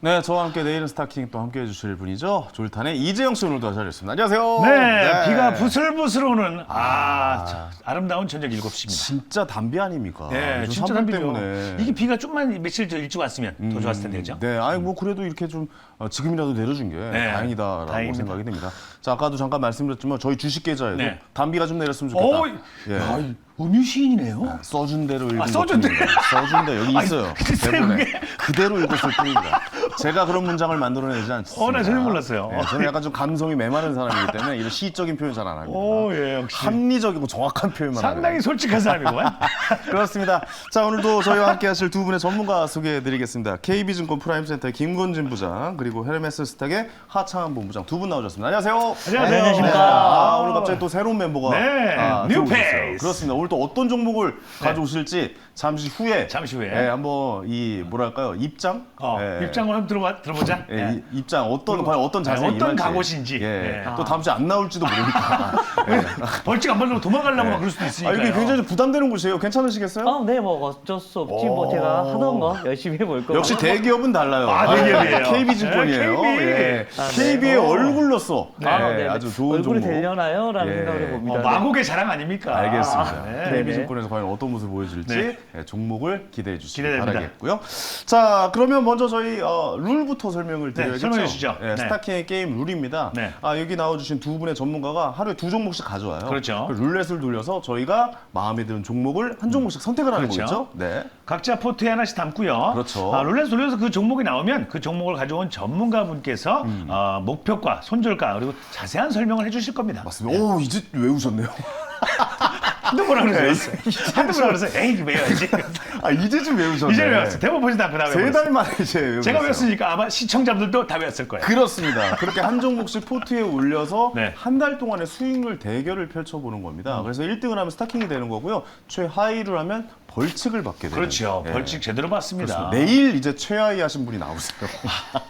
네, 저와 함께 내일은 스타킹 또 함께 해주실 분이죠. 졸탄의 이재영 씨 오늘도 자리했습니다. 안녕하세요. 네, 비가 부슬부슬 오는 아름다운 저녁 7시입니다. 진짜 담비 아닙니까? 네, 진짜 산불 담비죠. 때문에. 이게 비가 좀만 며칠 일찍 왔으면 더 좋았을 텐데죠. 네, 아니 뭐 그래도 이렇게 좀 지금이라도 내려준 게 다행이다라고 다행입니다. 생각이 됩니다. 자, 아까도 잠깐 말씀드렸지만 저희 주식 계좌에도 네. 담비가 좀 내렸으면 좋겠다. 오, 야, 음유 시인이네요. 써준 대로 읽은 써준 대로. 써준 대로 여기 있어요. 글쎄요, 대본에 그게. 그대로 읽었을 뿐입니다. 제가 그런 문장을 만들어내지 않습니다. 나 전혀 몰랐어요. 네, 저는 약간 좀 감성이 메마른 사람이기 때문에 이런 시적인 표현 잘 안 합니다. 오, 예, 역시. 합리적이고 정확한 표현만 상당히 하네요. 솔직한 사람이구만. 그렇습니다. 자, 오늘도 저희와 함께 하실 두 분의 전문가 소개해드리겠습니다. KB증권 프라임센터의 김건진 부장, 그리고 헤르메스 스탁의 하창한 본부장 두 분 나오셨습니다. 안녕하세요. 안녕하십니까. 오늘 갑자기 또 새로운 멤버가 네, 뉴 들어오셨어요. 페이스. 그렇습니다. 오늘 또 어떤 종목을 가져오실지 잠시 후에 한번 이 뭐랄까요, 입장? 입장을 한번 들어보자. 입장 과연 어떤 자세에 어떤 임할지. 각오신지. 또 다음 주에 안 나올지도 모르니까. 벌칙 안 받으려고 도망가려고 막 그럴 수도 있으니까. 이게 굉장히 좀 부담되는 곳이에요. 괜찮으시겠어요? 네, 뭐 어쩔 수 없지. 뭐 제가 하던 거 열심히 해볼 거고. 역시 대기업은 달라요. 대기업이에요. KB증권이에요. 네, KB. KB의 얼굴로서 네, 아주 좋은 얼굴이 종목. 되려나요? 라는 생각을 해봅니다. 마곡의 자랑 아닙니까? 알겠습니다. 네. KB증권에서 과연 어떤 모습을 보여줄지 종목을 기대해 주시기 기대됩니다. 바라겠고요. 자, 그러면 먼저 저희 룰부터 설명을 드려야겠죠. 설명해 주시죠. 스타킹의 게임 룰입니다. 네. 여기 나와주신 두 분의 전문가가 하루에 2종목씩 가져와요. 그렇죠. 룰렛을 돌려서 저희가 마음에 드는 종목을 한 종목씩 선택을 하는 그렇죠. 거겠죠. 네. 각자 포트에 하나씩 담고요. 그렇죠. 룰렛 돌려서 그 종목이 나오면 그 종목을 가져온 전문가분께서 목표가, 손절가 그리고 자세한 설명을 해주실 겁니다. 맞습니다. 오, 이제 외우셨네요. 한두 번 그랬어요. 한두 번 그랬어요. 에이, 외워야지. 이제 좀 외우셨네. 이제 외웠어요. 대본 보지도 않고 다 외웠어요. 3달 만에 이제 외우셨어요. 제가 외웠으니까 아마 시청자분들도 다 외웠을 거예요. 그렇습니다. 그렇게 한 종목씩 포트에 올려서 네. 한 달 동안의 수익률 대결을 펼쳐보는 겁니다. 그래서 1등을 하면 스타킹이 되는 거고요. 최하위를 하면 벌칙을 받게 돼요. 그렇죠. 벌칙 제대로 받습니다. 내일 이제 최하위 하신 분이 나오세요.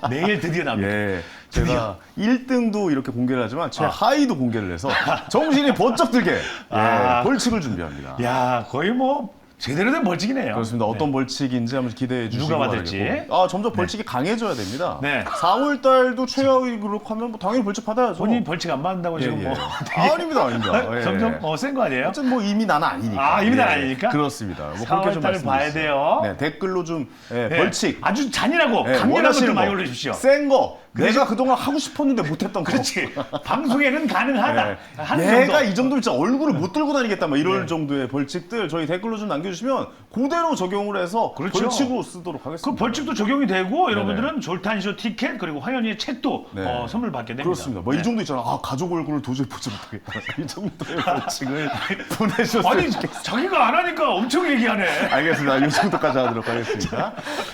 내일 드디어 나옵니다. 제가 1등도 이렇게 공개를 하지만 최하위도 공개를 해서 정신이 번쩍 들게 벌칙을 준비합니다. 야, 거의 뭐 제대로 된 벌칙이네요. 그렇습니다. 어떤 벌칙인지 한번 기대해 주시기 누가 받을지. 바라겠고. 점점 벌칙이 강해져야 됩니다. 네. 4월 달도 최하위 그룹하면 뭐 당연히 벌칙 받아야죠. 본인이 벌칙 안 받는다고 지금 뭐 아닙니다. 점점 센 거 아니에요? 어쨌든 뭐 이미 나는 아니니까. 이미 나는 아니니까? 그렇습니다. 뭐 4월 달을 봐야 돼요. 네, 댓글로 좀 벌칙. 아주 잔인하고 강렬한 것들 많이 올려주십시오. 센 거. 내가 그동안 하고 싶었는데 못했던 거. 그렇지. 방송에는 가능하다. 얘가 이 정도면 진짜 얼굴을 못 들고 다니겠다. 막 이럴 정도의 벌칙들 저희 댓글로 좀 남겨주시면 그대로 적용을 해서 벌칙으로 쓰도록 하겠습니다. 그 벌칙도 적용이 되고 여러분들은 졸탄쇼 티켓 그리고 화연이의 책도 선물 받게 됩니다. 그렇습니다. 뭐 이 정도 있잖아. 가족 얼굴을 도저히 보지 못하겠다. 이 정도의 벌칙을 보내셨으면 좋겠습니다. 자기가 안 하니까 엄청 얘기하네. 알겠습니다. 이 정도까지 하도록 하겠습니다.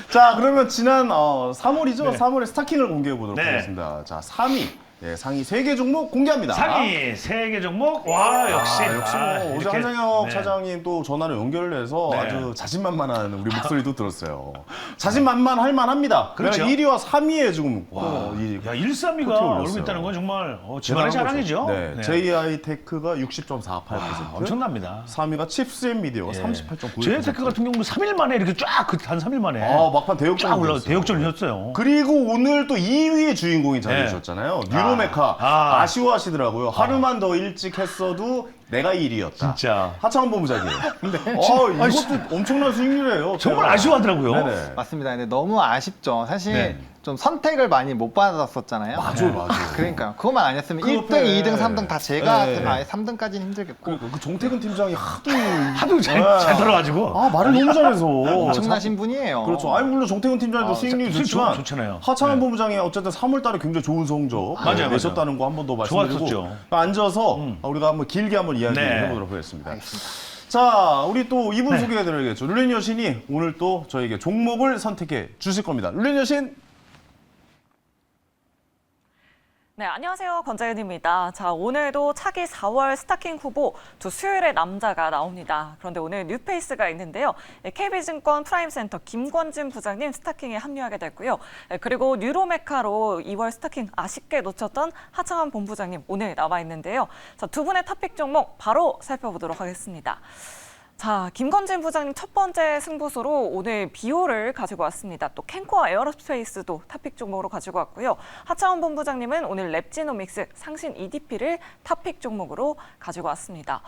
자, 그러면 지난 3월이죠? 3월에 스타킹을 공개해 보도록 하겠습니다. 자, 3위. 상위 3개 종목 공개합니다. 상위 3개 종목. 와, 역시. 뭐 어제 한상혁 네. 차장님 또 전화를 연결해서 아주 자신만만한 우리 목소리도 들었어요. 자신만만할 만합니다. 그렇죠. 1위와 3위에 지금 야, 132가 오르고 있다는 건 정말 집안의 자랑이죠. 네. JI테크가 60.48%. 엄청납니다. 3위가 칩스앤미디어가 38.9%. JI테크 같은 경우는 3일 만에 이렇게 쫙 한 3일 만에 막판 대역전 올라 대역전이었어요. 그리고 오늘 또 2위의 주인공이 자리하셨잖아요. 뉴로메카 아쉬워하시더라고요. 하루만 더 일찍 했어도 내가 1위였다. 진짜. 하창원 본부장이에요. 이것도 엄청난 수익률이에요. 정말 아쉬워하더라고요. 네네. 맞습니다. 근데 너무 아쉽죠. 사실 네. 좀 선택을 많이 못 받았었잖아요. 맞아요. 그러니까 그것만 아니었으면 그 1등, 옆에 2등, 3등 다 제가 네. 했으면 아예 3등까지는 힘들겠고. 그 정태근 팀장이 하도 잘 들어가지고. 말을 너무 잘해서 엄청나신 분이에요. 그렇죠. 물론 정태근 팀장도 수익률이 좋지만 좋잖아요. 하창원 본부장이 어쨌든 3월 달에 굉장히 좋은 성적 내셨다는 거 한 번 더 말씀드리고 좋았었죠. 앉아서 우리가 한번 길게 한번 이야기 해보도록 하겠습니다. 알겠습니다. 자, 우리 또 이분 소개해드려야겠죠. 룰렛 여신이 오늘 또 저에게 종목을 선택해 주실 겁니다. 룰렛 여신. 네, 안녕하세요. 권자윤입니다. 자, 오늘도 차기 4월 스타킹 후보 두 수요일의 남자가 나옵니다. 그런데 오늘 뉴페이스가 있는데요. KB증권 프라임센터 김권진 부장님 스타킹에 합류하게 됐고요. 그리고 뉴로메카로 2월 스타킹 아쉽게 놓쳤던 하창원 본부장님 오늘 나와 있는데요. 자, 두 분의 탑픽 종목 바로 살펴보도록 하겠습니다. 자, 김건진 부장님 첫 번째 승부수로 오늘 비오를 가지고 왔습니다. 또 캔코와 에어로스페이스도 탑픽 종목으로 가지고 왔고요. 하창원 본부장님은 오늘 랩지노믹스 상신 EDP를 탑픽 종목으로 가지고 왔습니다.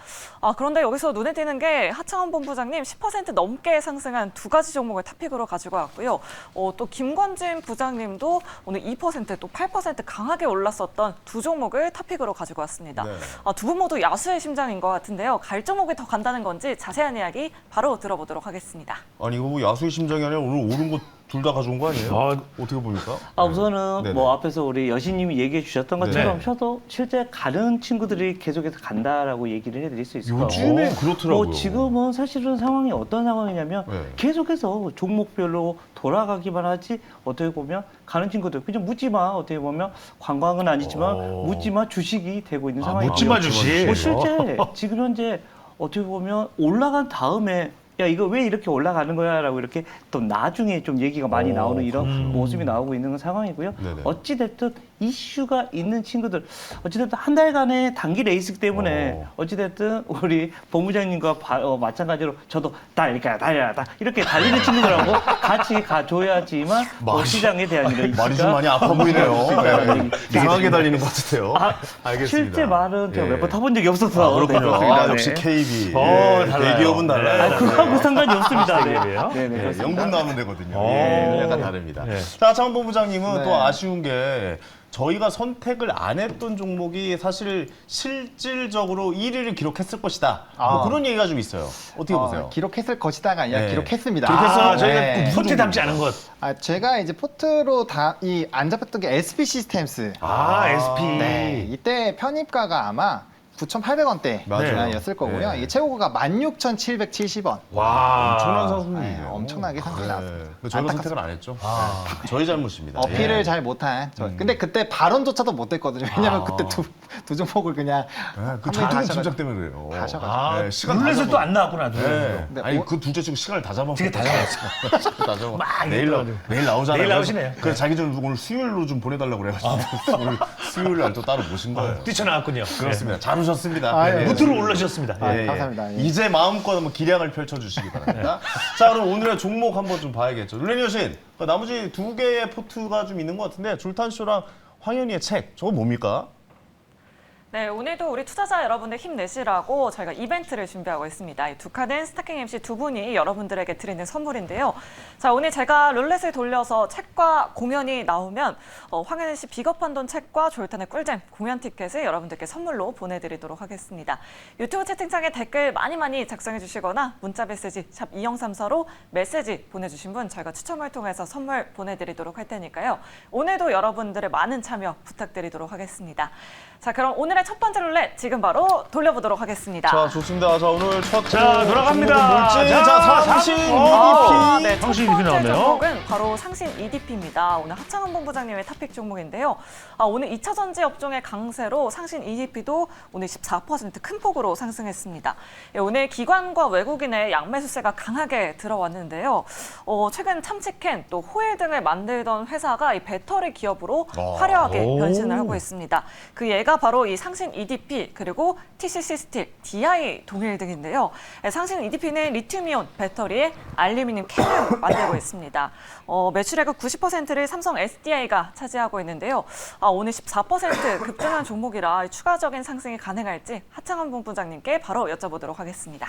그런데 여기서 눈에 띄는 게 하창원 본부장님 10% 넘게 상승한 두 가지 종목을 탑픽으로 가지고 왔고요. 또 김건진 부장님도 오늘 2% 또 8% 강하게 올랐었던 두 종목을 탑픽으로 가지고 왔습니다. 네. 두 분 모두 야수의 심장인 것 같은데요. 갈 종목이 더 간다는 건지 자세한 이야기 바로 들어보도록 하겠습니다. 아니 이거 뭐 야수의 심장이 아니라 오늘 오른 거 둘 다 가져온 거 아니에요? 어떻게 봅니까? 우선은 네네. 뭐 앞에서 우리 여신님이 얘기해 주셨던 것처럼 네. 저도 실제 가는 친구들이 계속해서 간다라고 얘기를 해드릴 수 있을 것 같고 요즘에 그렇더라고요. 뭐 지금은 사실은 상황이 어떤 상황이냐면 네. 계속해서 종목별로 돌아가기만 하지 어떻게 보면 가는 친구들 그냥 묻지마 어떻게 보면 관광은 아니지만 묻지마 주식이 되고 있는 상황이고 묻지마 주식. 뭐 실제 지금 현재 어떻게 보면 올라간 다음에 야 이거 왜 이렇게 올라가는 거야라고 이렇게 또 나중에 좀 얘기가 많이 나오는 이런 모습이 나오고 있는 상황이고요. 네네. 어찌 됐든 이슈가 있는 친구들 어찌 됐든 한 달간의 단기 레이스 때문에 어찌 됐든 우리 본부장님과 마찬가지로 저도 달릴까 달려라 이렇게 달리는 친구들하고 같이 가줘야지만 뭐 시장에 대한 이런 말이 이슈가 좀 많이 아파 보이네요. 네. 이상하게 되겠습니다. 달리는 것 같아요. 알겠습니다. 실제 말은 제가 예. 몇 번 타본 적이 없어서 그렇군요. 네. 역시 KB. 달라요. 대기업은 달라요. 그거하고 상관이 없습니다. 네. 대기업이에요? 네, 네, 그렇습니다. 연금 나오면 되거든요. 오. 예, 약간 다릅니다. 네. 자, 차원 본부장님은 네. 또 아쉬운 게 저희가 선택을 안 했던 종목이 사실 실질적으로 1위를 기록했을 것이다. 뭐 그런 얘기가 좀 있어요. 어떻게 보세요? 기록했을 것이다가 아니라 네. 기록했습니다. 기록했어요? 저희가 네. 손짓 담지 않은 것. 제가 이제 포트로 이 안 잡혔던 게 SP 시스템스. SP. 네, 이때 편입가가 아마 9,800원대 맞아요. 였을 거고요. 네. 이게 최고가 16,770원. 와. 엄청난 상승률이에요. 엄청나게 상승이 나왔습니다. 근데 저희가 선택을 안 했죠. 네. 저희 잘못입니다. 어필을 예. 잘 못한. 근데 그때 발언조차도 못했거든요. 왜냐면 그때 두 종목을 그냥 그 한 전통 번에 짐작 때문에 그래요. 다 하셔가지고. 네, 시간 다 룰렛은 잡아. 또 안 나왔구나. 네. 네, 아니 뭐- 그 둘째 친구 시간을 다 잡아. 시간 다 잡았어. 다 잡아. 막 내일 나오잖아요. 내일 나오시네요. 그래서 자기 전에 오늘 수요일로 좀 보내달라고 그래가지고 오늘 수요일 날 또 따로 모신 거예요. 뛰쳐나왔군요. 그렇습니다. 잘 오셨습니다. 아, 예. 네. 무트로 올라셨습니다. 감사합니다. 예. 이제 마음껏 한번 기량을 펼쳐주시기 바랍니다. 자, 그럼 오늘의 종목 한번 좀 봐야겠죠. 룰레니 여신, 나머지 두 개의 포트가 좀 있는 것 같은데 줄탄쇼랑 황현희의 책, 저거 뭡니까? 네, 오늘도 우리 투자자 여러분들 힘내시라고 저희가 이벤트를 준비하고 있습니다. 이 두 카드 스타킹 MC 두 분이 여러분들에게 드리는 선물인데요. 자, 오늘 제가 룰렛을 돌려서 책과 공연이 나오면 황현희 씨 비겁한 돈 책과 졸탄의 꿀잼 공연 티켓을 여러분들께 선물로 보내드리도록 하겠습니다. 유튜브 채팅창에 댓글 많이 작성해 주시거나 문자 메시지 샵 2034로 메시지 보내주신 분 저희가 추첨을 통해서 선물 보내드리도록 할 테니까요. 오늘도 여러분들의 많은 참여 부탁드리도록 하겠습니다. 자, 그럼 오늘의 첫 번째 룰렛 지금 바로 돌려보도록 하겠습니다. 자, 좋습니다. 자, 오늘 첫 자, 돌아갑니다. 뭘지? 자, 자, 상신 EDP. 네, 첫 상신 번째 EDP 나오네요. 종목은 바로 상신 EDP입니다. 오늘 하창원 본부장님의 탑픽 종목인데요. 오늘 2차 전지 업종의 강세로 상신 EDP도 오늘 14% 큰 폭으로 상승했습니다. 예, 오늘 기관과 외국인의 양매수세가 강하게 들어왔는데요. 최근 참치캔 또 호일 등을 만들던 회사가 이 배터리 기업으로 화려하게 오. 변신을 하고 있습니다. 그 예가 바로 이 상신 EDP 그리고 TCC 스틸, DI 동일 등인데요. 상신 EDP는 리튬이온 배터리에 알루미늄 캔을 만들고 있습니다. 매출액의 90%를 삼성 SDI가 차지하고 있는데요. 오늘 14% 급등한 종목이라 추가적인 상승이 가능할지 하창원 본부장님께 바로 여쭤보도록 하겠습니다.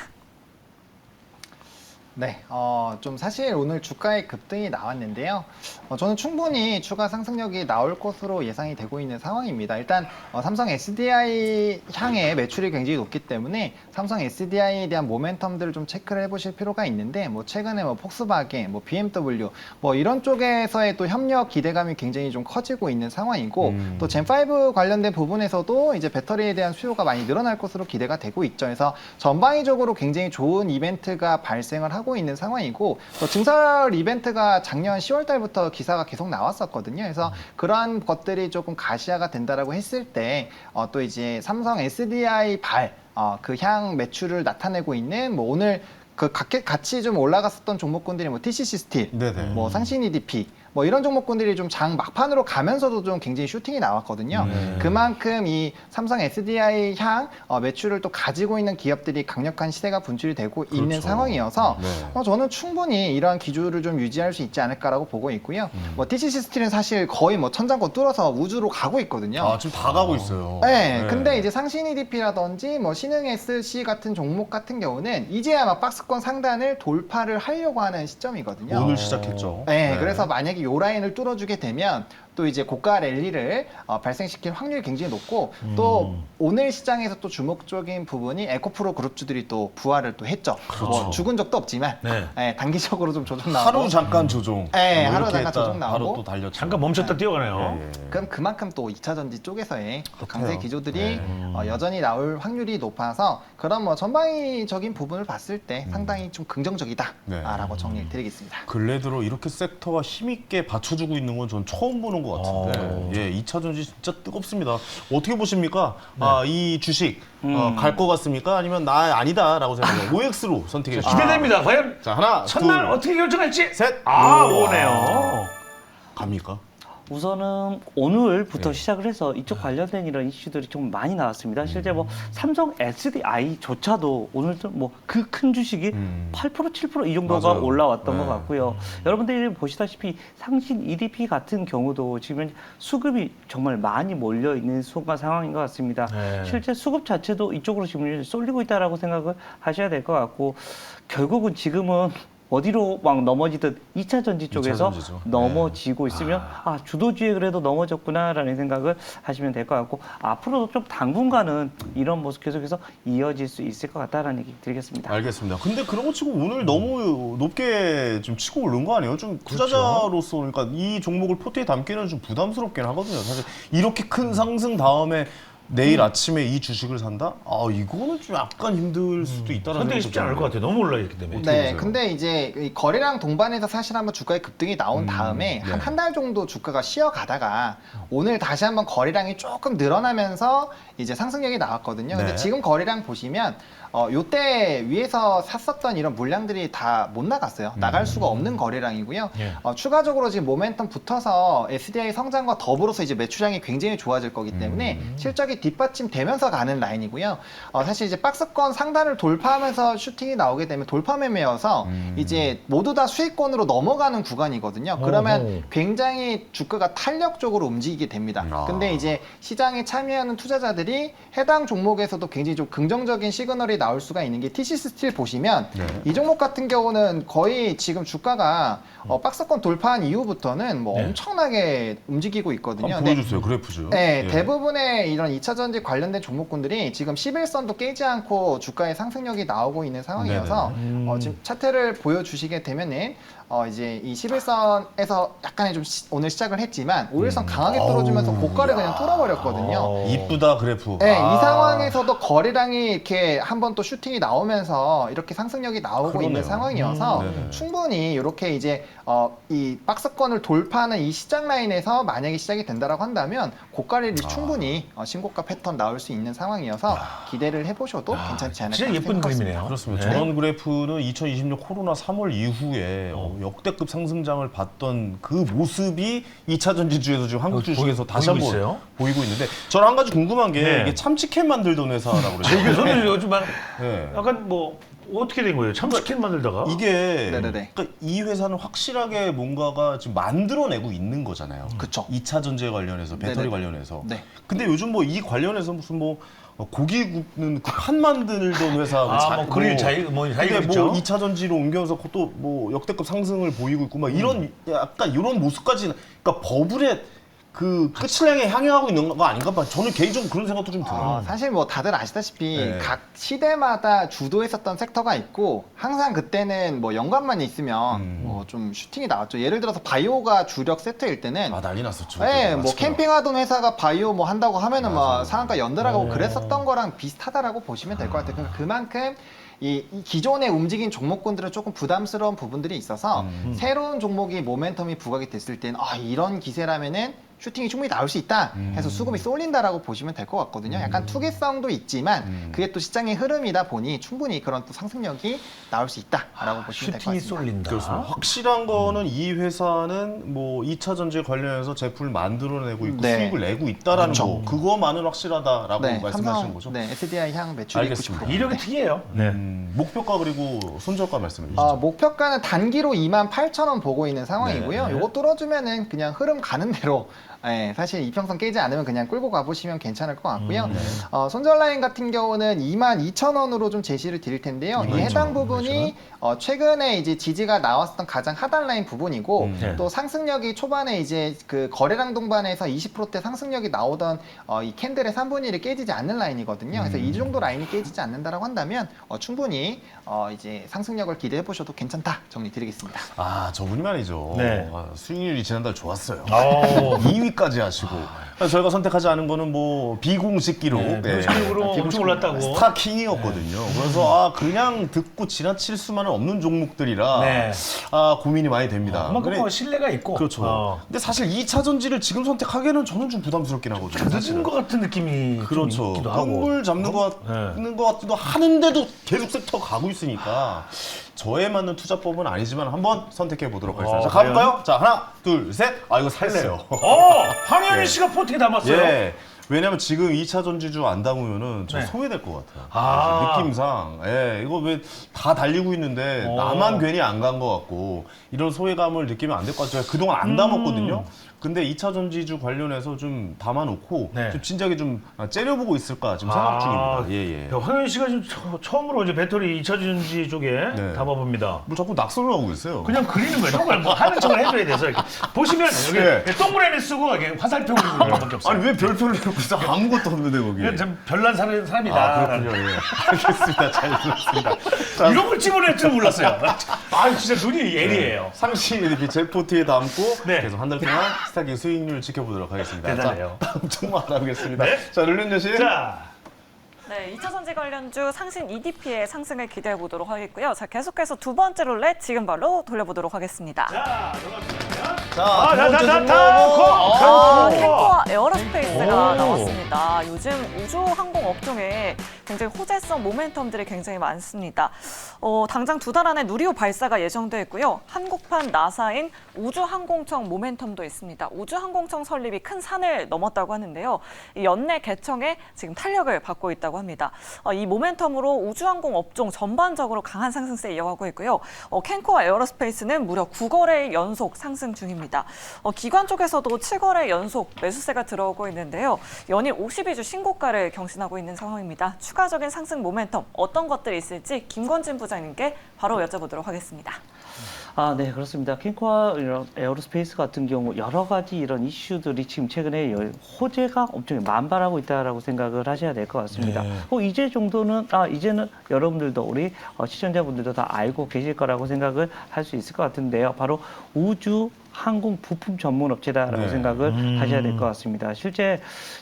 네, 좀 사실 오늘 주가의 급등이 나왔는데요. 저는 충분히 추가 상승력이 나올 것으로 예상이 되고 있는 상황입니다. 일단 삼성 SDI 향의 매출이 굉장히 높기 때문에 삼성 SDI에 대한 모멘텀들을 좀 체크를 해보실 필요가 있는데, 뭐 최근에 뭐 폭스바겐, 뭐 BMW, 뭐 이런 쪽에서의 또 협력 기대감이 굉장히 좀 커지고 있는 상황이고, 또 젠5 관련된 부분에서도 이제 배터리에 대한 수요가 많이 늘어날 것으로 기대가 되고 있죠. 그래서 전방위적으로 굉장히 좋은 이벤트가 발생을 하고 하고 있는 상황이고 또 증설 이벤트가 작년 10월 달부터 기사가 계속 나왔었거든요. 그래서 그러한 것들이 조금 가시화가 된다라고 했을 때 또 이제 삼성 SDI 그 향 매출을 나타내고 있는 뭐 오늘 같이 좀 올라갔었던 종목군들이 뭐 TCC 스틸, 네네. 뭐 상신 EDP, 뭐 이런 종목군들이 좀 장 막판으로 가면서도 좀 굉장히 슈팅이 나왔거든요. 그만큼 이 삼성 SDI 향 매출을 또 가지고 있는 기업들이 강력한 시세가 분출이 되고 있는 그렇죠. 상황이어서 네. 저는 충분히 이러한 기조를 좀 유지할 수 있지 않을까라고 보고 있고요. 뭐 TCC 스틸은 사실 거의 뭐 천장고 뚫어서 우주로 가고 있거든요. 아, 지금 다 가고 있어요. 네, 근데 이제 상신 EDP라든지 뭐 신흥 SC 같은 종목 같은 경우는 이제야 막 박스권 상단을 돌파를 하려고 하는 시점이거든요. 오늘 시작했죠. 네, 그래서 만약에 요 라인을 뚫어주게 되면 또 이제 고가 랠리를 발생시킬 확률이 굉장히 높고 또 오늘 시장에서 또 주목적인 부분이 에코프로 그룹주들이 또 부활을 또 했죠. 뭐 죽은 적도 없지만 네. 네, 단기적으로 좀 조정 나오고 하루 잠깐 조종. 네, 뭐 하루 이렇게 잠깐 했다 조정 나오고. 바로 또 달렸죠. 잠깐 멈췄다 뛰어가네요. 그럼 그만큼 또 2차 전지 쪽에서의 또 강세 그렇대요. 기조들이 여전히 나올 확률이 높아서 그런 뭐 전방위적인 부분을 봤을 때 상당히 좀 긍정적이다라고 정리를 드리겠습니다. 근래 들어 이렇게 섹터가 힘있게 받쳐주고 있는 건 전 처음 보는 것 같은데 예, 2차 전지 진짜 뜨겁습니다. 어떻게 보십니까? 이 주식 갈 것 같습니까? 아니면 나 아니다라고 생각해요. OX로 선택해 주시죠. 기대됩니다. 과연 자, 하나, 첫날 둘, 어떻게 결정할지. 셋. 아, 우와. 오네요. 갑니까? 우선은 오늘부터 네. 시작을 해서 이쪽 관련된 이런 이슈들이 좀 많이 나왔습니다. 실제 뭐 삼성 SDI조차도 오늘도 뭐 그 큰 주식이 8% 7% 이 정도가 맞아요. 올라왔던 네. 것 같고요. 여러분들이 보시다시피 상신 EDP 같은 경우도 지금 수급이 정말 많이 몰려 있는 상황인 것 같습니다. 네. 실제 수급 자체도 이쪽으로 지금 쏠리고 있다라고 생각을 하셔야 될 것 같고 결국은 지금은 어디로 막 넘어지듯 2차 전지 쪽에서 전지죠. 넘어지고 있으면 주도주에 그래도 넘어졌구나라는 생각을 하시면 될 것 같고 앞으로도 좀 당분간은 이런 모습 계속해서 이어질 수 있을 것 같다라는 얘기 드리겠습니다. 알겠습니다. 근데 그런 거 치고 오늘 너무 높게 좀 치고 오른 거 아니에요? 좀 투자자로서 그러니까 이 종목을 포트에 담기는 좀 부담스럽긴 하거든요. 사실 이렇게 큰 상승 다음에 내일 아침에 이 주식을 산다? 아, 이거는 좀 약간 힘들 수도 있다는 선택이 생각이 쉽지 않을 것 같아요. 너무 올라있기 때문에. 네, 보세요? 근데 이제 이 거래량 동반해서 사실 한번 주가의 급등이 나온 다음에 네. 한 달 정도 주가가 쉬어가다가 오늘 다시 한번 거래량이 조금 늘어나면서 이제 상승력이 나왔거든요. 근데 네. 지금 거래량 보시면 요때 위에서 샀었던 이런 물량들이 다 못 나갔어요. 나갈 수가 없는 거래량이고요. 예. 추가적으로 지금 모멘텀 붙어서 SDI 성장과 더불어서 이제 매출량이 굉장히 좋아질 거기 때문에 실적이 뒷받침되면서 가는 라인이고요. 사실 이제 박스권 상단을 돌파하면서 슈팅이 나오게 되면 돌파 매매여서 이제 모두 다 수익권으로 넘어가는 구간이거든요. 그러면 어허. 굉장히 주가가 탄력적으로 움직이게 됩니다. 아. 근데 이제 시장에 참여하는 투자자들이 해당 종목에서도 굉장히 좀 긍정적인 시그널이 나올 수가 있는 게 TCC 스틸 보시면 네. 이 종목 같은 경우는 거의 지금 주가가 박스권 돌파한 이후부터는 뭐 네. 엄청나게 움직이고 있거든요. 한번 보여주세요. 그래프죠. 네, 예. 대부분의 이런 2차 전지 관련된 종목군들이 지금 11선도 깨지 않고 주가의 상승력이 나오고 있는 상황이어서 지금 차트를 보여주시게 되면은 이제 이 11선에서 약간의 좀 오늘 시작을 했지만 5일선 강하게 뚫어주면서 고가를 그냥 뚫어버렸거든요. 이쁘다 그래프. 네, 아. 이 상황에서도 거래량이 이렇게 한번 또 슈팅이 나오면서 이렇게 상승력이 나오고 그러네요. 있는 상황이어서 네네. 충분히 이렇게 이제 이 박스권을 돌파하는 이 시장 라인에서 만약에 시작이 된다라고 한다면 고가를 충분히 신고가 패턴 나올 수 있는 상황이어서 기대를 해보셔도 괜찮지 않을까 진짜 예쁜 생각합니다. 그림이네요. 그렇습니다. 네. 저런 그래프는 2020년 코로나 3월 이후에 역대급 상승장을 봤던 그 모습이 2차 전지주에서 지금 한국 주식에서 다시 보이고 한번 있어요? 보이고 있는데 저는 한 가지 궁금한 게 네. 이게 참치캔 만들던 회사라고 그래요. 이게 저는 요즘 네. 약간 뭐 어떻게 된 거예요? 참치킨 만들다가? 이게 네네네. 그러니까 이 회사는 확실하게 뭔가가 지금 만들어내고 있는 거잖아요. 그쵸. 2차 전지에 관련해서 배터리 네네. 관련해서. 네. 근데 요즘 뭐 이 관련해서 무슨 뭐 고기 굽는 그 판 만들던 회사 뭐 그릴 자유 뭐 근데 자유가 뭐 있죠. 2차 전지로 옮겨서 또 뭐 역대급 상승을 보이고 있고 막 이런 약간 이런 모습까지 그러니까 버블의 그 끝을 향해 향해가고 있는 거 아닌가 봐. 저는 개인적으로 그런 생각도 좀 들어요. 사실 뭐 다들 아시다시피 네. 각 시대마다 주도했었던 섹터가 있고 항상 그때는 뭐 연관만 있으면 뭐 좀 슈팅이 나왔죠. 예를 들어서 바이오가 주력 세트일 때는 아 난리 났었죠. 네, 그때. 뭐 맞죠. 캠핑하던 회사가 바이오 뭐 한다고 하면은 막 상한가 연달아가고 네. 그랬었던 거랑 비슷하다라고 보시면 될 것 같아요. 그러니까 그만큼 이 기존에 움직인 종목군들은 조금 부담스러운 부분들이 있어서 새로운 종목이 모멘텀이 부각이 됐을 때는 이런 기세라면은 슈팅이 충분히 나올 수 있다 해서 수급이 쏠린다라고 보시면 될 것 같거든요. 약간 투기성도 있지만 그게 또 시장의 흐름이다 보니 충분히 그런 또 상승력이 나올 수 있다라고 보시면 될 것 슈팅이 같습니다. 쏠린다. 그렇습니다. 확실한 거는 이 회사는 뭐 2차 전지에 관련해서 제품을 만들어내고 있고 네. 수익을 내고 있다라는 그렇죠. 거 그거만은 확실하다라고 말씀하시는 삼성, 거죠? 네, SDI 향 매출이 알겠습니다. 90%. 이력이 특이해요. 네. 목표가 그리고 손절가 말씀해 주시죠. 목표가는 단기로 28,000원 보고 있는 상황이고요. 네. 요거 뚫어주면은 그냥 흐름 가는 대로 사실 이평선 깨지 않으면 그냥 끌고 가보시면 괜찮을 것 같고요. 손절 라인 같은 경우는 22,000원으로 좀 제시를 드릴 텐데요. 이 해당 부분이 최근에 이제 지지가 나왔었던 가장 하단 라인 부분이고 네. 또 상승력이 초반에 이제 그 거래량 동반에서 20%대 상승력이 나오던 이 캔들의 3분의 1이 깨지지 않는 라인이거든요. 그래서 이 정도 라인이 깨지지 않는다라고 한다면 충분히 이제 상승력을 기대해 보셔도 괜찮다 정리 드리겠습니다. 저분이 말이죠. 네. 수익률이 지난달 좋았어요. 오. 2위까지 하시고. 그래서 저희가 선택하지 않은 거는 뭐 비공식 기록. 비공식으로 엄청 올랐다고. 스타킹이었거든요. 그래서 그냥 듣고 지나칠 수만은 없는 종목들이라 네. 고민이 많이 됩니다. 그만큼 그래- 신뢰가 있고. 그렇죠. 근데 사실 2차 전지를 지금 선택하기에는 저는 좀 부담스럽긴 하거든요. 늦은 사실은. 것 같은 느낌이 좀 그렇죠. 있기도 하고. 끈물 잡는 것 같은 것 같기도 하는데도 계속 섹터 가고 있으니까 저에 맞는 투자법은 아니지만 한번 선택해 보도록 하겠습니다. 자, 가볼까요? 자, 하나, 둘, 셋. 이거 살래요. 황현희 씨가 포트에 담았어요. 예. 왜냐면 지금 2차 전지주 안 담으면은 저 네. 소외될 것 같아요. 느낌상. 이거 왜 다 달리고 있는데 나만 괜히 안 간 것 같고 이런 소외감을 느끼면 안 될 것 같아요. 그동안 안 담았거든요. 근데 2차 전지주 관련해서 좀 담아놓고 네. 좀 진작에 좀 째려보고 있을까 지금 생각 중입니다. 예. 황현희 씨가 지금 처음으로 이제 배터리 2차 전지 쪽에 네. 담아봅니다. 뭐 자꾸 낙서를 하고 있어요. 그냥 그리는 거예요. 정말 뭐 하는 척을 해줘야 돼서 이렇게. 보시면 여기 네. 동그라미 쓰고 이렇게 화살표 그리는 것밖에 없어요. 아니 왜 별표를 내고 있어? 아무것도 없는데 거기. 그냥 참 별난 사람이다. 그렇군요. 예. 알겠습니다. 잘 들었습니다. 자, 이런 걸 집어낼 줄 몰랐어요. 진짜 눈이 예리해요. 상시 이렇게 제포트에 담고 네. 계속 한 달 동안 스타킹 수익률 지켜보도록 하겠습니다. 대단해요. 자, 다음 종목 알아보겠습니다. 네. 자, 룰렛 여신. 자, 네, 2차 전지 관련주 상신 EDP의 상승을 기대해 보도록 하겠고요. 자, 계속해서 두 번째 룰렛 지금 바로 돌려보도록 하겠습니다. 자, 자, 두 번째 캔코와 에어로스페이스가 오. 나왔습니다. 요즘 우주 항공 업종에 굉장히 호재성 모멘텀들이 굉장히 많습니다. 당장 두 달 안에 누리호 발사가 예정돼 있고요. 한국판 나사인 우주항공청 모멘텀도 있습니다. 우주항공청 설립이 큰 산을 넘었다고 하는데요. 이 연내 개청에 지금 탄력을 받고 있다고 합니다. 이 모멘텀으로 우주항공 업종 전반적으로 강한 상승세 이어가고 있고요. 캔코와 에어로스페이스는 무려 9거래 연속 상승 중입니다. 기관 쪽에서도 7거래 연속 매수세가 들어오고 있는데요. 연일 52주 신고가를 경신하고 있는 상황입니다. 추가적인 상승 모멘텀 어떤 것들이 있을지 김권진 부장님께 바로 여쭤보도록 하겠습니다. 네, 그렇습니다. 캔코와 에어로스페이스 같은 경우 여러 가지 이런 이슈들이 지금 최근에 호재가 엄청 만발하고 있다라고 생각을 하셔야 될 것 같습니다. 이제 정도는 이제는 여러분들도 우리 시청자분들도 다 알고 계실 거라고 생각을 할 수 있을 것 같은데요. 바로 우주 항공 부품 전문 업체다라고 네. 생각을 하셔야 될 것 같습니다. 실제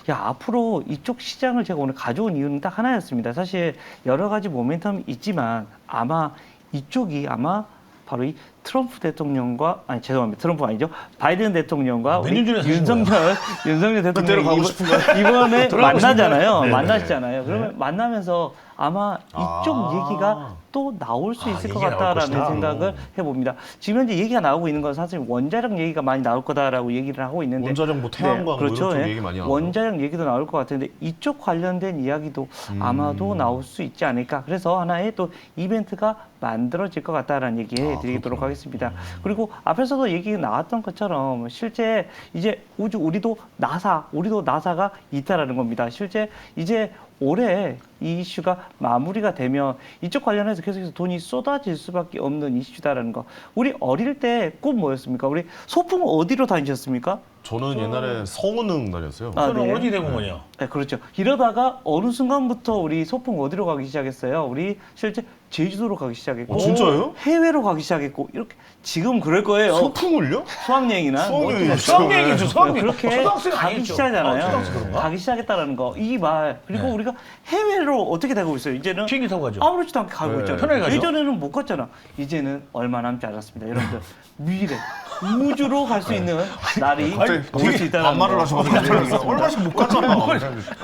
앞으로 이쪽 시장을 제가 오늘 가져온 이유는 딱 하나였습니다. 사실 여러 가지 모멘텀이 있지만 이쪽이 바로 이 트럼프 대통령과 죄송합니다. 트럼프 아니죠. 바이든 대통령과 우리 윤석열 그때로 가고 대통령이 싶은가요? 이번에 만나잖아요. 네. 만나시잖아요. 그러면 만나면서 아마 이쪽 얘기가 또 나올 수 있을 것 얘기가 나올 같다라는 것이다. 생각을 해봅니다. 지금 현재 얘기가 나오고 있는 건 사실 원자력 얘기가 많이 나올 거다라고 얘기를 하고 있는데 원자력 뭐 태양광 뭐 그렇죠. 이런 쪽 얘기 많이 나오죠. 원자력 얘기도 나올 것 같은데 이쪽 관련된 이야기도 아마도 나올 수 있지 않을까. 그래서 하나의 또 이벤트가 만들어질 것 같다라는 얘기 해드리도록 하겠습니다. 그리고 앞에서도 얘기 나왔던 것처럼 실제 이제 우리도 나사가 있다라는 겁니다. 실제 이제 올해 이 이슈가 마무리가 되면 이쪽 관련해서 계속해서 돈이 쏟아질 수밖에 없는 이슈다라는 거. 우리 어릴 때 꿈 뭐였습니까? 우리 소풍 어디로 다니셨습니까? 저는 옛날에 서운흥 다녔어요. 저는 네. 어린이 대공원이요. 네, 그렇죠. 이러다가 어느 순간부터 우리 소풍 어디로 가기 시작했어요? 우리 실제 제주도로 가기 시작했고 진짜요? 해외로 가기 시작했고 이렇게 지금 그럴 거예요. 소풍을요? 수학여행이나 수학여행이죠. 수학여행이죠, 수학여행. 그렇게 초등학생 가기 아니죠? 시작하잖아요. 초등학생 그런가? 가기 시작했다라는 거 이 말 그리고 네. 우리가 해외로 어떻게 되고 있어요? 이제는 비행기 타고 가죠. 아무렇지도 않게 가고 네. 있잖아요. 편하게 가죠. 예전에는 못 갔잖아. 이제는 얼마 남지 않았습니다. 여러분들 미래 우주로 갈 수 있는 날이 올 수 있다는 반말을 거. 하셔가지고 얼마씩 못 갔잖아.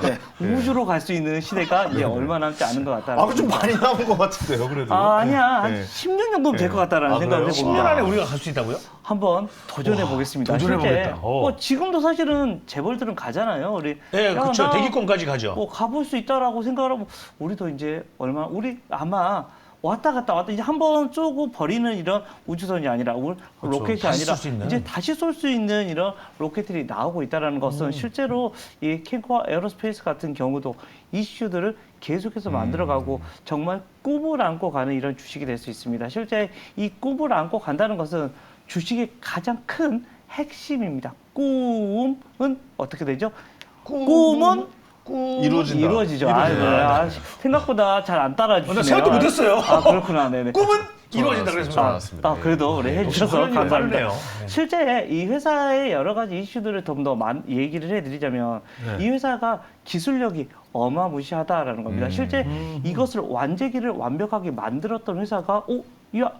네, 우주로 갈 수 있는 시대가 이제 얼마 남지 않은 것 같다는 아, 좀 많이 남은 것 같은데요, 그래도. 아니야 한 네. 10년 정도면 될 것 같다라는 아, 생각을 그래요? 10년 해봅니다. 안에 우리가 갈 수 있다고요? 한번 도전해 보겠습니다. 도전해보겠다. 실제 어. 지금도 사실은 재벌들은 가잖아요. 우리 네, 야, 그렇죠. 나 대기권까지 가죠. 뭐 가볼 수 있다라고 생각을 하고 우리도 이제 우리 아마 왔다 갔다 이제 한번 쏘고 버리는 이런 우주선이 아니라 로켓이 다시 아니라 쏠수 있는. 이제 다시 쏠 수 있는 이런 로켓들이 나오고 있다라는 것은 실제로 이 캔코아 에어로스페이스 같은 경우도 이슈들을 계속해서 만들어가고 정말 꿈을 안고 가는 이런 주식이 될 수 있습니다. 실제 이 꿈을 안고 간다는 것은 주식의 가장 큰 핵심입니다. 꿈은 어떻게 되죠? 꿈은 이루어진다. 이루어지죠. 생각보다 잘 안 따라주시네요. 나 생각도 못했어요. 아 그렇구나. 네네. 꿈은 이루어진다 그랬습니다. 알았습니다. 그래도 그래 해주셔서 역시 감사합니다. 빠르네요. 네. 실제 이 회사의 여러 가지 이슈들을 좀 더 얘기를 해드리자면 네. 이 회사가 기술력이 어마무시하다라는 겁니다. 실제 이것을 완제기를 완벽하게 만들었던 회사가 야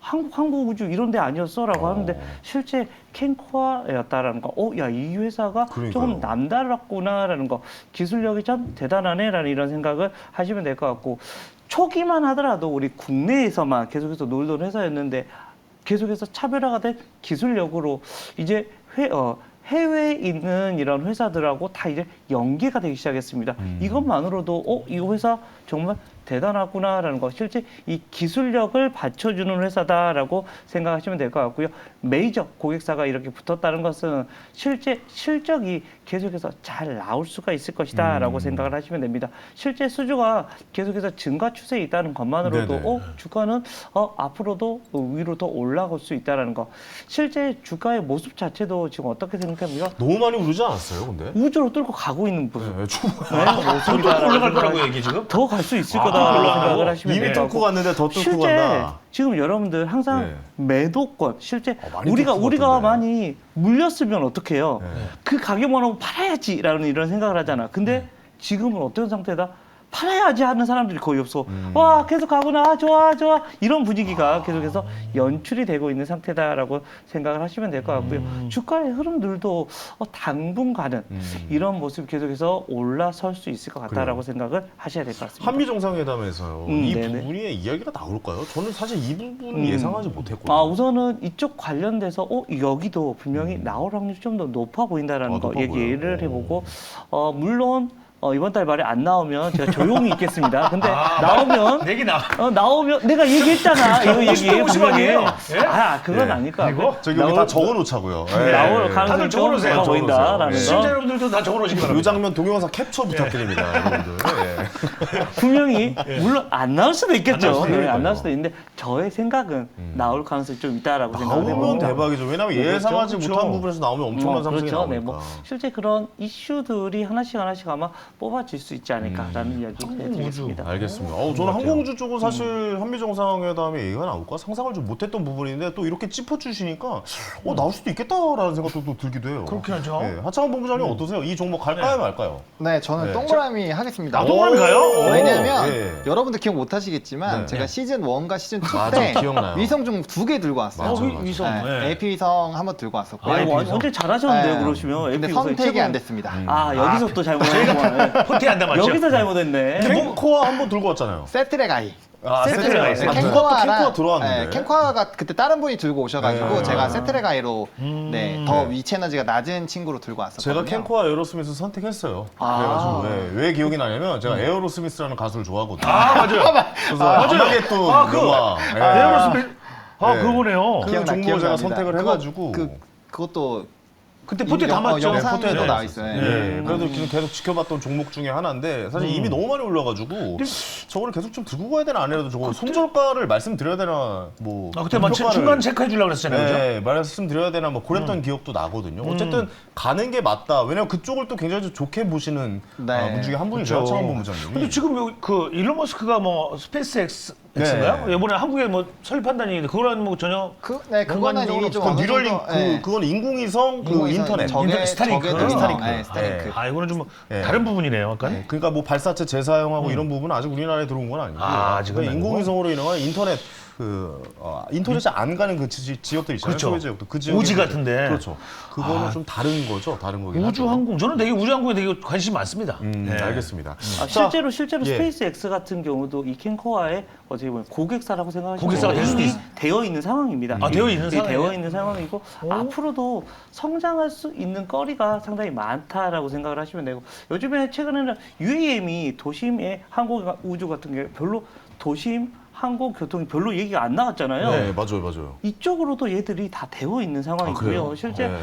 한국우주 이런 데 아니었어라고 하는데 실제 캔코아였다라는 거. 야, 이 회사가 그러니까요. 조금 남달랐구나라는 거. 기술력이 참 대단하네라는 이런 생각을 하시면 될 것 같고 초기만 하더라도 우리 국내에서만 계속해서 놀던 회사였는데 계속해서 차별화가 된 기술력으로 이제 해외에 있는 이런 회사들하고 다 이제 연계가 되기 시작했습니다. 이것만으로도 이 회사 정말 대단하구나라는 거. 실제 이 기술력을 받쳐주는 회사다라고 생각하시면 될 것 같고요. 메이저 고객사가 이렇게 붙었다는 것은 실제 실적이 계속해서 잘 나올 수가 있을 것이다라고 생각을 하시면 됩니다. 실제 수주가 계속해서 증가 추세에 있다는 것만으로도 네네. 주가는 앞으로도 위로 더 올라갈 수 있다는 거. 실제 주가의 모습 자체도 지금 어떻게 생각합니까? 너무 많이 오르지 않았어요, 근데? 우주로 뚫고 가고 있는 모습. 네, 더 올라갈 거라고 얘기 지금? 더 갈 수 있을 거다라고 생각을 하시면 이미 돼요. 뚫고 갔는데 더 뚫고 실제 간다. 지금 여러분들 항상 네. 매도권 실제 많이 우리가 뚫고 갔던데. 많이 물렸으면 어떡해요? 네. 그 가격만 하고 팔아야지라는 이런 생각을 하잖아. 근데 지금은 어떤 상태다? 팔아야지 하는 사람들이 거의 없어. 와 계속 가구나 좋아 이런 분위기가 계속해서 연출이 되고 있는 상태다라고 생각을 하시면 될 것 같고요. 주가의 흐름들도 당분간은 이런 모습 계속해서 올라설 수 있을 것 같다라고 생각을 하셔야 될 것 같습니다. 한미 정상회담에서요. 이 네네. 부분의 이야기가 나올까요? 저는 사실 이 부분 예상하지 못했거든요. 우선은 이쪽 관련돼서 여기도 분명히 나올 확률이 좀 더 높아 보인다라는 거 높아 얘기를 보여요. 해보고 물론 이번 달 말에 안 나오면 제가 조용히 있겠습니다. 근데 나오면 얘기 나. 나오면 내가 얘기했잖아. 이거 얘기 50 아니에요? 예? 그건 네. 아닐 것 그리고 같고 저기 여기 다 적어놓자고요. 예. 나올 가능성이 다들 적어놓으세요. 좀 보인다라는 거. 시청자 여러분들도 다 적어놓으시기 이 바랍니다. 장면 동영상 캡처 부탁드립니다, 여러분들. 예. 분명히 물론 안 나올 수도 있겠죠. 안 나올 수도 안 나올 수도 있는데 저의 생각은 나올 가능성이 좀 있다라고 생각을 나오면 해봅니다. 대박이죠. 왜냐면 그렇죠, 예상하지 그렇죠. 못한 부분에서 나오면 엄청난 상승이 그렇죠. 나오니까. 네, 실제 그런 이슈들이 하나씩 아마 뽑아질 수 있지 않을까라는 이야기 해드리겠습니다. 알겠습니다. 저는 항공우주 쪽은 사실 한미 정상회담에 얘기가 나올까 상상을 좀 못했던 부분인데 또 이렇게 짚어주시니까 나올 수도 있겠다라는 생각도 또 들기도 해요. 그렇긴 하죠. 네, 하창원 본부장님 어떠세요? 이 종목 갈까요, 말까요? 네, 저는 네. 동그라미 하겠습니다. 동그라미 가요? 왜냐하면 예. 여러분들 기억 못 하시겠지만 네. 제가 시즌 1과 시즌 2 맞아, 때 기억나요. 위성 중국 2개 들고 왔어요. 맞아, 맞아. 위성. 네. AP 위성 한번 들고 왔었고요. 완전 잘하셨는데요, 네. 그러시면. 근데 AP 우선 선택이 최고. 안 됐습니다. 여기서 또 잘못했구나. 후퇴한다 맞죠? 여기서 잘못했네. 캔코아 한번 들고 왔잖아요. 세트레가이. 세트레가이. 네, 캔코아 들어왔는데. 네, 캔코아가 그때 다른 분이 들고 오셔가지고 네. 제가 세트레가이로 더 위치 에너지가 낮은 친구로 들고 왔었거든요. 제가 캔코아 에어로스미스 선택했어요. 아. 그래가지고 왜 기억이 나냐면 제가 에어로스미스라는 가수를 좋아하거든요. 맞아요. 그래서 아마겟돈 영화. 예. 에어로스페이스. 네. 그거네요. 그 기억나- 종목을 제가 기억납니다. 선택을 해가지고 그것도 그때 포트에 담았죠. 영상에도 포트에 나와 있어요. 예, 그래도 계속 지켜봤던 종목 중에 하나인데 사실 이미 너무 많이 올라가지고 저거를 계속 좀 들고 가야 되나 아니라도 저거 손절가를 말씀드려야 되나 뭐 그때 목표가를- 중간 체크해 주려고 그랬잖아요. 그죠? 네, 말씀드려야 되나 뭐 그랬던 기억도 나거든요. 어쨌든 가는 게 맞다. 왜냐면 그쪽을 또 굉장히 좀 좋게 보시는 네. 분 중에 한 분이죠. 그렇죠. 하창원 본부장님이. 근데 지금 그 일론 머스크가 뭐 스페이스X X인가요? 이번에 한국에 뭐 설립한다는 얘기인데 그거랑 뭐 전혀 그거는 이미 좀 그 어느 뉴럴링 정도, 예. 그건 인공위성 그 인공위성, 인터넷. 스타링크. 적외도 스타링크. 위성, 스타링크. 아 이거는 좀 예. 다른 부분이네요, 약간. 네, 그러니까 뭐 발사체 재사용하고 이런 부분은 아직 우리나라에 들어온 건 아니고 아직은 아니고? 인공위성으로 인한 인터넷 인터넷이 안 가는 그 지역들 있잖아요. 그렇죠. 소외 지역들. 그 지역 오지 같은데. 그렇죠. 그거는 좀 다른 거죠. 다른 거긴 하죠. 우주항공 저는 되게 우주항공에 되게 관심이 많습니다. 네. 알겠습니다. 아, 자, 실제로 예. 스페이스 X 같은 경우도 이 캔코아의 어떻게 보면 고객사라고 생각하시면 고객사가 될 수도 이미 있- 되어 있는 상황입니다. 아, 되어 있는 이게 상황이에요? 되어 있는 상황이고 앞으로도 성장할 수 있는 거리가 상당히 많다라고 생각을 하시면 되고 요즘에 최근에는 UAM이 도심의 항공 우주 같은 게 별로 도심 항공 교통이 별로 얘기가 안 나왔잖아요. 네, 맞아요. 이쪽으로도 얘들이 다 되어 있는 상황이고요. 그래요? 실제 네.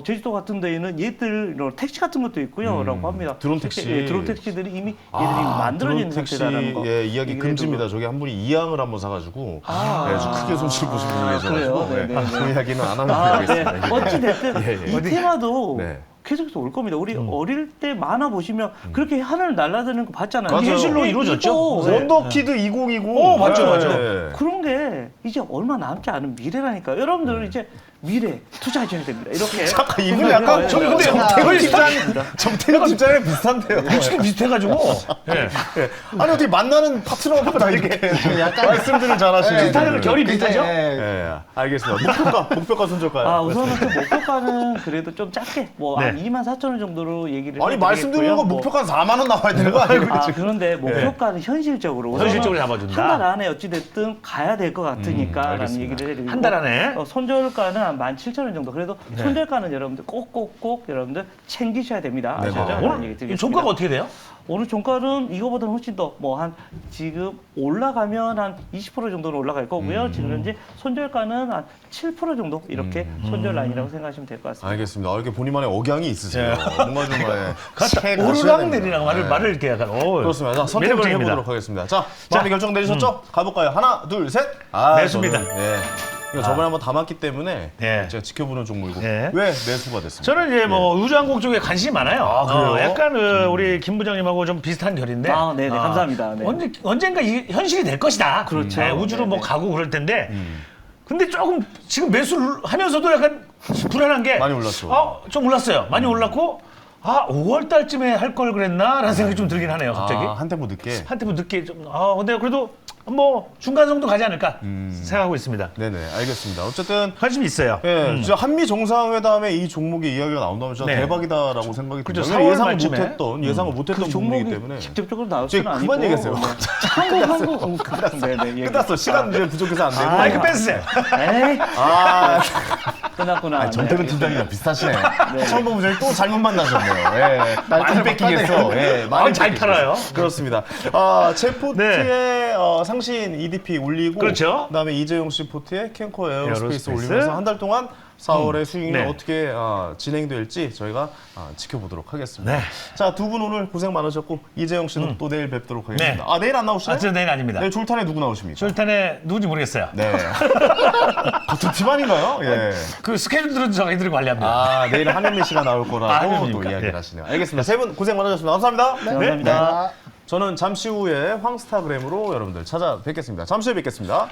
제주도 같은 데에는 얘들 택시 같은 것도 있고요라고 합니다. 드론 실제, 택시. 예, 드론 택시들이 이미 얘들이 만들어진 드론 상태라는 거. 택시의 이야기 얘기를 금지입니다. 해두고. 저기 한 분이 이항을 한번 사가지고 아. 네, 아주 크게 손실 보신 분이 계셔가지고 그래요? 네, 네, 네. 그 이야기는 안 하는 아, 걸로 네. 하겠습니다. 어찌 됐든 예, 예. 이 테마도 네. 계속해서 올 겁니다. 우리 어릴 때 만화 보시면 그렇게 하늘 날아드는 거 봤잖아요. 맞아요. 현실로 이게 이루어졌죠? 이거, 원더키드 2020. 맞죠, 맞죠. 그런 게 이제 얼마 남지 않은 미래라니까. 여러분들은 이제 미래 투자하셔야 됩니다. 이렇게. 잠깐 이분 약간 저 근데 정태근 집장 집장이랑 비슷한데요. 확실히 비슷해가지고. 예. 예. 아니 어떻게 만나는 파트너가 이렇게 약간 말씀들을 잘하시는. 비슷하면 결이 비슷하죠? 예, 알겠습니다. 목표가 손절가요. 아, 우선은 그 목표가는 그래도 좀 작게 뭐 한 네. 24,000원 정도로 얘기를 아니 말씀드리는 거 뭐. 목표가 4만 원 나와야 되는 거 아니에요? 아, 그런데 목표가는 현실적으로 현실적으로 잡아준다. 한 달 안에 어찌됐든 가야 될 것 같으니까라는 알겠습니다. 얘기를 해드리고 한 달 안에? 손절가는 한 17,000원 정도. 그래도 손절가는 여러분들 꼭꼭꼭 여러분들 챙기셔야 됩니다. 네, 아시죠? 네. 라는 얘기 오늘 드리겠습니다. 종가가 어떻게 돼요? 오늘 종가는 이거보다는 훨씬 더 뭐 한 지금 올라가면 한 20% 정도는 올라갈 거고요. 지금 현재 손절가는 한 7% 정도 이렇게 손절 라인이라고 생각하시면 될 것 같습니다. 알겠습니다. 이렇게 본인만의 억양이 있으세요. 뭔가 좀 같다. 오르락 내리락 말을 이렇게 약간. 그렇습니다. 자, 선택을 좀 매력적입니다. 해보도록 하겠습니다. 자, 마음의 결정 내리셨죠? 가볼까요? 하나, 둘, 셋. 아, 매수입니다. 저는, 예. 이거 저번에 한번 담았기 때문에 네. 제가 지켜보는 종목이고 네. 왜 매수가 됐습니까? 저는 이제 뭐 우주항공 쪽에 관심이 많아요. 아, 그래요? 약간 우리 김 부장님하고 좀 비슷한 결인데. 아, 네네, 감사합니다. 네. 언젠가 이게 현실이 될 것이다. 그렇죠. 네, 우주로 뭐 네네. 가고 그럴 텐데. 근데 조금 지금 매수를 하면서도 약간 불안한 게. 많이 올랐죠. 좀 올랐어요. 많이 올랐고. 5월 달쯤에 할 걸 그랬나라는 생각이 좀 들긴 하네요. 갑자기. 한 템포 늦게. 한 템포 늦게 좀. 근데 그래도 뭐 중간 정도 가지 않을까 생각하고 있습니다. 네네, 알겠습니다. 어쨌든 관심이 있어요. 예, 진짜 한미 정상회담에 이 종목의 이야기가 나온다면 진짜 네. 대박이다라고 생각이 그렇죠. 듭니다. 4월 예상을 말쯤에. 예상을 못했던 그 종목이기 종목이 때문에. 직접적으로 나올 이제 수는 아니고 그만 얘기했어요. 한국 네네 끝났어. 시간 이제 부족해서 안 되고. 마이크 뺏으세요. 에이 아, 끝났구나. 정태근 네. 팀장이랑 비슷하시네. 처음 보면 저희 또 잘못 만나셨네요. 예, 많이 뺏기겠어. 예, 많이 잘 뺏기겠어. 팔아요. 그렇습니다. 제포트의 상신 EDP 올리고, 그렇죠. 그다음에 이재용 씨 포트의 캔코 에어로스페이스 에어로스페이스. 올리면서 한 달 동안 4월에 수익이 네. 어떻게 진행될지 저희가 지켜보도록 하겠습니다. 네. 자, 두 분 오늘 고생 많으셨고 이재용 씨는 또 내일 뵙도록 하겠습니다. 아, 내일 안 나오시나요? 저 내일 아닙니다. 내일 졸탄에 누구 나오십니까? 졸탄에 누군지 모르겠어요. 네. 같은 팀 아닌가요? 예. 그 스케줄들은 저희들이 관리합니다. 아, 내일 한현민 씨가 나올 거라고 한현민입니까? 또 이야기를 예. 하시네요. 알겠습니다. 세 분 고생 많으셨습니다. 감사합니다. 네, 감사합니다. 저는 잠시 후에 황스타그램으로 여러분들 찾아뵙겠습니다. 잠시 후에 뵙겠습니다.